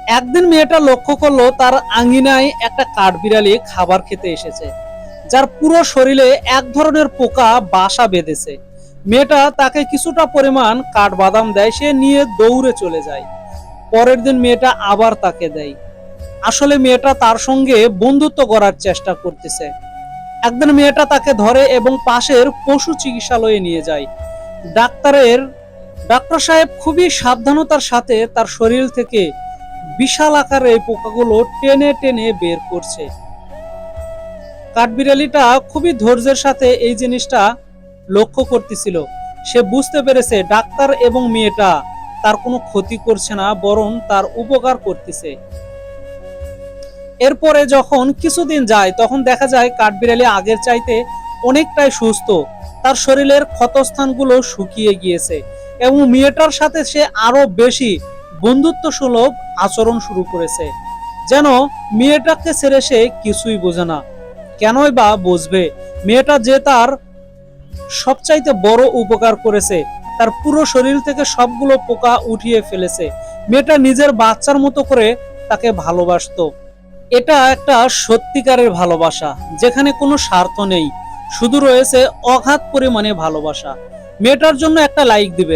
একদিন মেয়েটা লক্ষ্য করলো তার আঙিনায় একটা কাঠবিড়ালি খাবার খেতে এসেছে, যার পুরো শরীরে এক ধরনের পোকা বাসা বেঁধেছে। মেয়েটা তাকে কিছুটা পরিমাণ কাঠবাদাম দেয়, সে নিয়ে দৌড়ে চলে যায়। পরের দিন মেয়েটা আবার তাকে দেয়। আসলে মেয়েটা তার সঙ্গে বন্ধুত্ব করার চেষ্টা করতেছে। একদিন মেয়েটা তাকে ধরে এবং পাশের পশু চিকিৎসালয়ে নিয়ে যায়। ডাক্তারের ডাক্তার সাহেব খুবই সাবধানতার সাথে তার শরীর থেকে বিশাল আকারের এই পোকাগুলো টেনে টেনে বের করছে। কাঠবিড়ালিটা খুবই ধৈর্যের সাথে এই জিনিসটা লক্ষ্য করতেছিল। সে বুঝতে পেরেছে ডাক্তার এবং মেয়েটা তার কোনো ক্ষতি করছে না, বরং তার উপকার করতেছে। এরপরে যখন কিছুদিন যায় তখন দেখা যায় কাঠবিড়ালি আগের চাইতে অনেকটাই সুস্থ। তার শরীরের ক্ষতস্থানগুলো শুকিয়ে গিয়েছে এবং মেয়েটার সাথে সে আরো বেশি বন্ধুত্ব সুলভ আচরণ শুরু করেছে। যেন মেয়েটাকে ছেড়ে সে কিছুই বোঝে না। কেনই বা বুঝবে? মেয়েটা যে তার সবচাইতে বড় উপকার করেছে, তার পুরো শরীর থেকে সবগুলো পোকা উঠিয়ে ফেলেছে। মেয়েটা নিজের বাচ্চার মতো করে তাকে ভালোবাসতো। এটা একটা সত্যিকারের ভালোবাসা, যেখানে কোনো স্বার্থ নেই, শুধু রয়েছে অগাধ পরিমাণে ভালোবাসা। মেয়েটার জন্য একটা লাইক দিবেন।